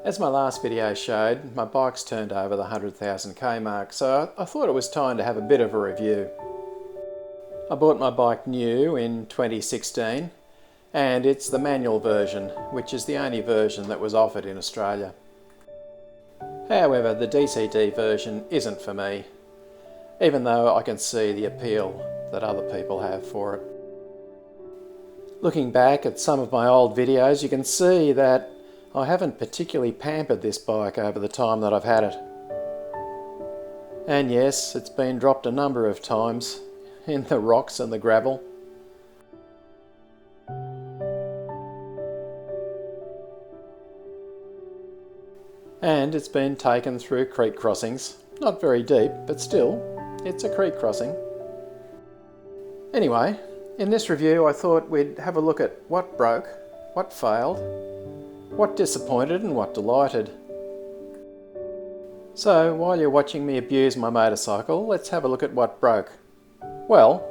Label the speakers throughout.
Speaker 1: As my last video showed, my bike's turned over the 100,000k mark, so I thought it was time to have a bit of a review. I bought my bike new in 2016, and it's the manual version, which is the only version that was offered in Australia. However, the DCT version isn't for me, even though I can see the appeal that other people have for it. Looking back at some of my old videos, you can see that I haven't particularly pampered this bike over the time that I've had it. And yes, it's been dropped a number of times in the rocks and the gravel. And it's been taken through creek crossings. Not very deep, but still, it's a creek crossing. Anyway, in this review I thought we'd have a look at what broke, what failed, what disappointed and what delighted. So while you're watching me abuse my motorcycle, let's have a look at what broke. Well,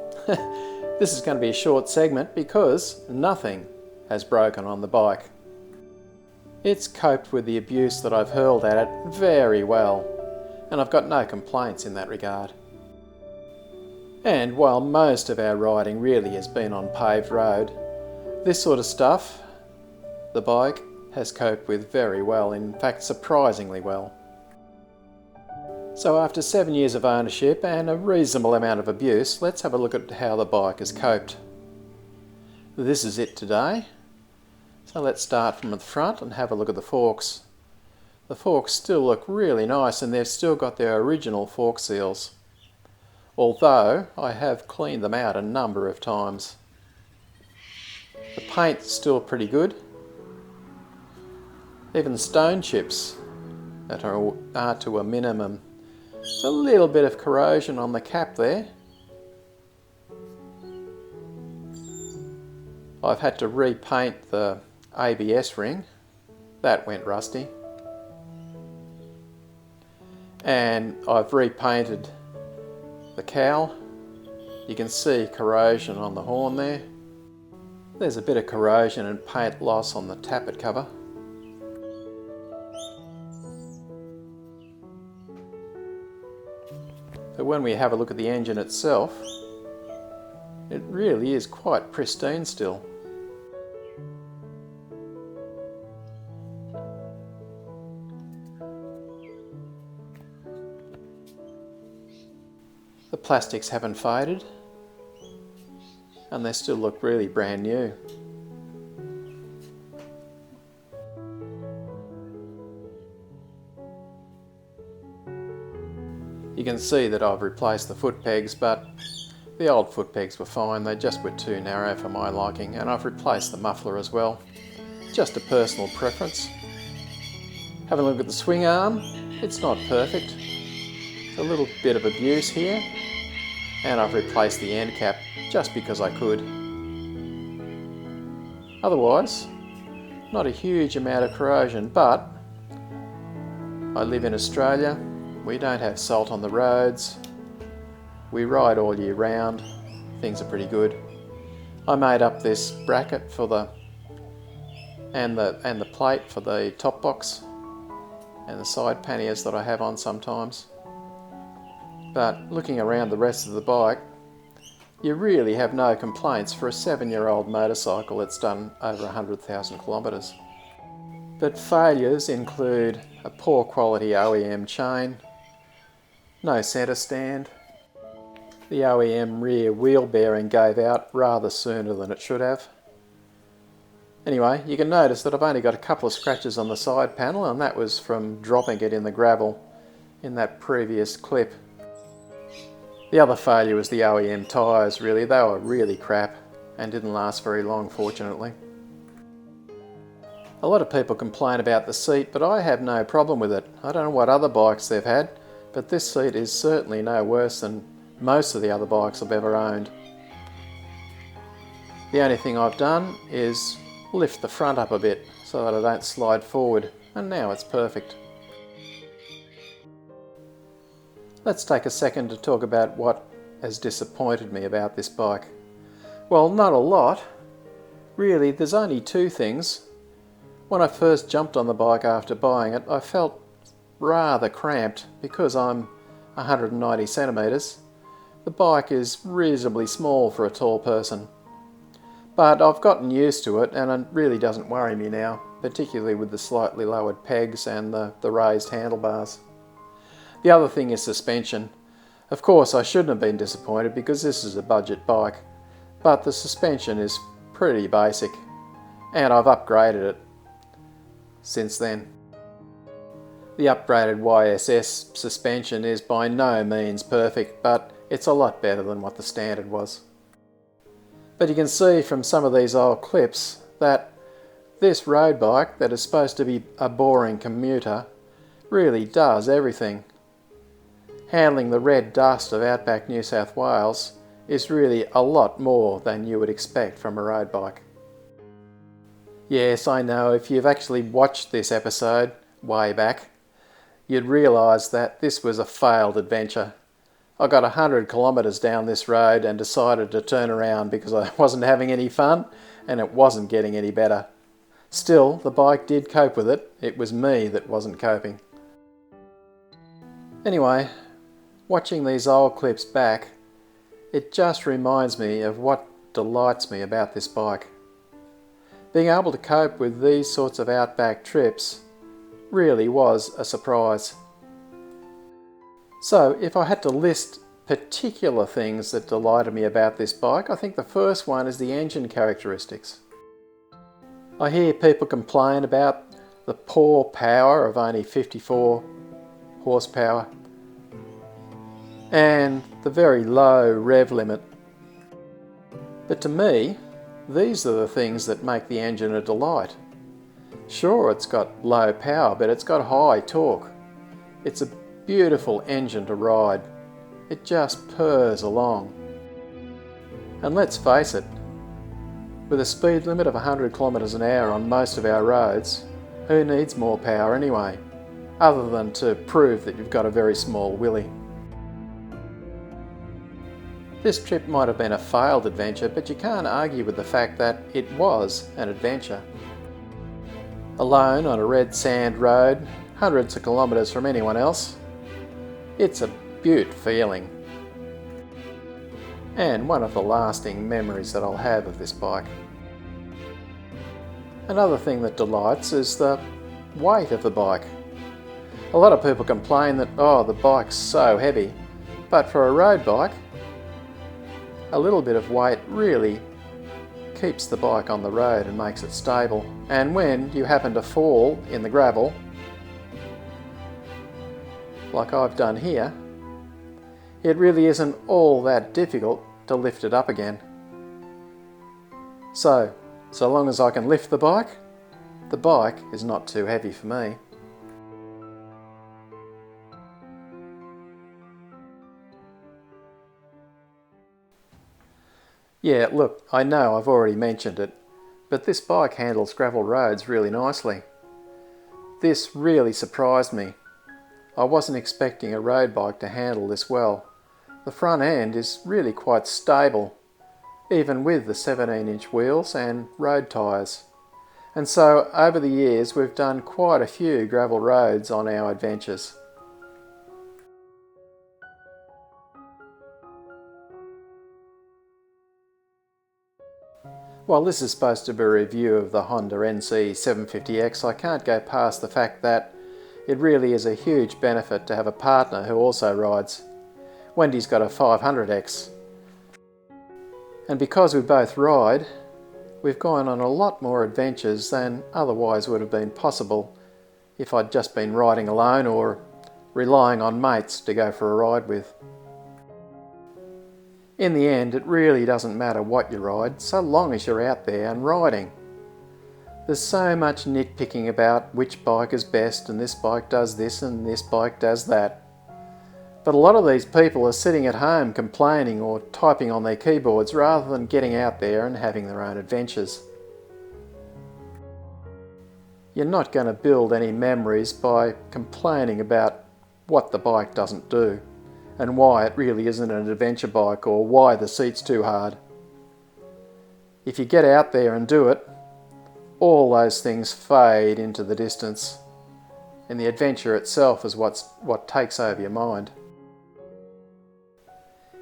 Speaker 1: this is going to be a short segment because nothing has broken on the bike. It's coped with the abuse that I've hurled at it very well, and I've got no complaints in that regard. And while most of our riding really has been on paved road, this sort of stuff, the bike has coped with very well, in fact surprisingly well. So after 7 years of ownership and a reasonable amount of abuse, let's have a look at how the bike has coped. This is it today. So let's start from the front and have a look at the forks. The forks still look really nice and they've still got their original fork seals, although I have cleaned them out a number of times. The paint's still pretty good. Even stone chips that are to a minimum. There's a little bit of corrosion on the cap there. I've had to repaint the ABS ring. That went rusty. And I've repainted the cowl. You can see corrosion on the horn there. There's a bit of corrosion and paint loss on the tappet cover. But when we have a look at the engine itself, it really is quite pristine still. The plastics haven't faded and they still look really brand new. You can see that I've replaced the foot pegs, but the old foot pegs were fine, they just were too narrow for my liking, and I've replaced the muffler as well. Just a personal preference. Having a look at the swing arm, it's not perfect. There's a little bit of abuse here, and I've replaced the end cap just because I could. Otherwise, not a huge amount of corrosion, but I live in Australia. We don't have salt on the roads. We ride all year round. Things are pretty good. I made up this bracket for the plate for the top box and the side panniers that I have on sometimes. But looking around the rest of the bike, you really have no complaints for a 7-year-old motorcycle that's done over 100,000 kilometres. But failures include a poor quality OEM chain, no centre stand. The OEM rear wheel bearing gave out rather sooner than it should have. Anyway, you can notice that I've only got a couple of scratches on the side panel, and that was from dropping it in the gravel in that previous clip. The other failure was the OEM tyres really. They were really crap and didn't last very long, fortunately. A lot of people complain about the seat, but I have no problem with it. I don't know what other bikes they've had, but this seat is certainly no worse than most of the other bikes I've ever owned. The only thing I've done is lift the front up a bit so that I don't slide forward, and now it's perfect. Let's take a second to talk about what has disappointed me about this bike. Well, not a lot. Really, there's only two things. When I first jumped on the bike after buying it, I felt rather cramped because I'm 190 centimetres. The bike is reasonably small for a tall person. But I've gotten used to it and it really doesn't worry me now, particularly with the slightly lowered pegs and the raised handlebars. The other thing is suspension. Of course, I shouldn't have been disappointed because this is a budget bike, but the suspension is pretty basic and I've upgraded it since then. The upgraded YSS suspension is by no means perfect, but it's a lot better than what the standard was. But you can see from some of these old clips that this road bike that is supposed to be a boring commuter really does everything. Handling the red dust of outback New South Wales is really a lot more than you would expect from a road bike. Yes, I know, if you've actually watched this episode way back, you'd realise that this was a failed adventure. I got 100 kilometres down this road and decided to turn around because I wasn't having any fun and it wasn't getting any better. Still, the bike did cope with it. It was me that wasn't coping. Anyway, watching these old clips back, it just reminds me of what delights me about this bike. Being able to cope with these sorts of outback trips really was a surprise. So if I had to list particular things that delighted me about this bike, I think the first one is the engine characteristics. I hear people complain about the poor power of only 54 horsepower and the very low rev limit. But to me, these are the things that make the engine a delight. Sure, it's got low power, but it's got high torque. It's a beautiful engine to ride. It just purrs along. And let's face it, with a speed limit of 100 kilometres an hour on most of our roads, who needs more power anyway, other than to prove that you've got a very small willy? This trip might have been a failed adventure, but you can't argue with the fact that it was an adventure. Alone on a red sand road, hundreds of kilometres from anyone else, it's a beaut feeling. And one of the lasting memories that I'll have of this bike. Another thing that delights is the weight of the bike. A lot of people complain that, oh, the bike's so heavy, but for a road bike, a little bit of weight really keeps the bike on the road and makes it stable. And when you happen to fall in the gravel, like I've done here, it really isn't all that difficult to lift it up again. So long as I can lift the bike is not too heavy for me. Yeah, look, I know I've already mentioned it, but this bike handles gravel roads really nicely. This really surprised me. I wasn't expecting a road bike to handle this well. The front end is really quite stable, even with the 17-inch wheels and road tyres. And so over the years we've done quite a few gravel roads on our adventures. While this is supposed to be a review of the Honda NC 750X, I can't go past the fact that it really is a huge benefit to have a partner who also rides. Wendy's got a 500X. And because we both ride, we've gone on a lot more adventures than otherwise would have been possible if I'd just been riding alone or relying on mates to go for a ride with. In the end, it really doesn't matter what you ride, so long as you're out there and riding. There's so much nitpicking about which bike is best and this bike does this and this bike does that. But a lot of these people are sitting at home complaining or typing on their keyboards rather than getting out there and having their own adventures. You're not going to build any memories by complaining about what the bike doesn't do and why it really isn't an adventure bike or why the seat's too hard. If you get out there and do it, all those things fade into the distance, and the adventure itself is what takes over your mind.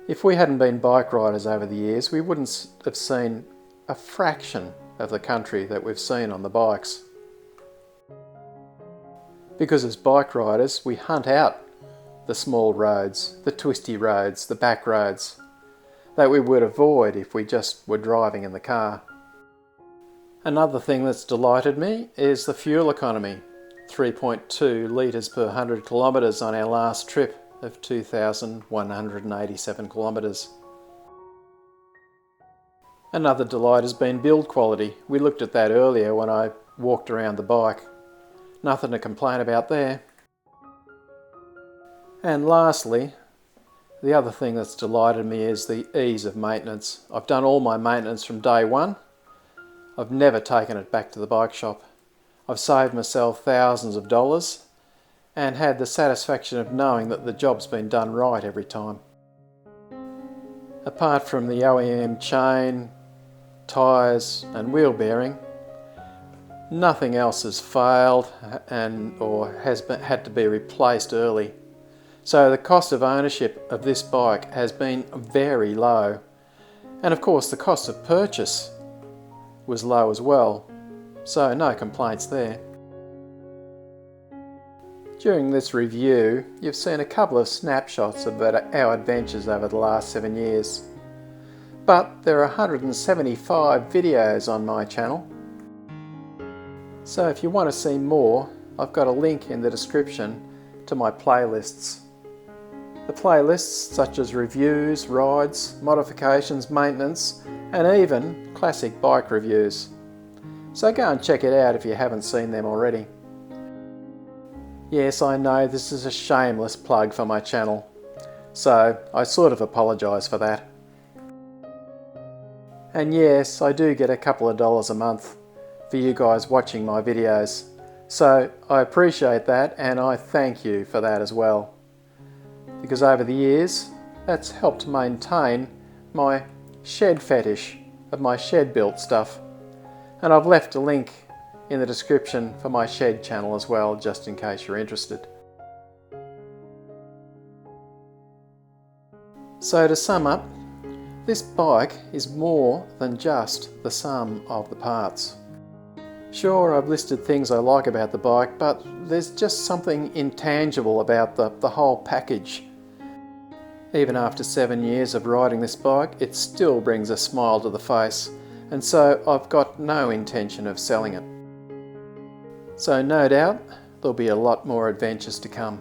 Speaker 1: If we hadn't been bike riders over the years, we wouldn't have seen a fraction of the country that we've seen on the bikes. Because as bike riders, we hunt out the small roads, the twisty roads, the back roads that we would avoid if we just were driving in the car. Another thing that's delighted me is the fuel economy. 3.2 litres per 100 kilometres on our last trip of 2,187 kilometres. Another delight has been build quality. We looked at that earlier when I walked around the bike. Nothing to complain about there. And lastly, the other thing that's delighted me is the ease of maintenance. I've done all my maintenance from day one. I've never taken it back to the bike shop. I've saved myself thousands of dollars and had the satisfaction of knowing that the job's been done right every time. Apart from the OEM chain, tyres and wheel bearing, nothing else has failed or had to be replaced early. So the cost of ownership of this bike has been very low. And of course the cost of purchase was low as well. So no complaints there. During this review, you've seen a couple of snapshots of our adventures over the last 7 years. But there are 175 videos on my channel. So if you want to see more, I've got a link in the description to my playlists. The playlists such as reviews, rides, modifications, maintenance, and even classic bike reviews. So go and check it out if you haven't seen them already. Yes, I know this is a shameless plug for my channel, so I sort of apologise for that. And yes, I do get a couple of dollars a month for you guys watching my videos, so I appreciate that and I thank you for that as well. Because over the years, that's helped maintain my shed fetish of my shed built stuff. And I've left a link in the description for my shed channel as well, just in case you're interested. So to sum up, this bike is more than just the sum of the parts. Sure, I've listed things I like about the bike, but there's just something intangible about the whole package. Even after 7 years of riding this bike, it still brings a smile to the face, and so I've got no intention of selling it. So no doubt, there'll be a lot more adventures to come.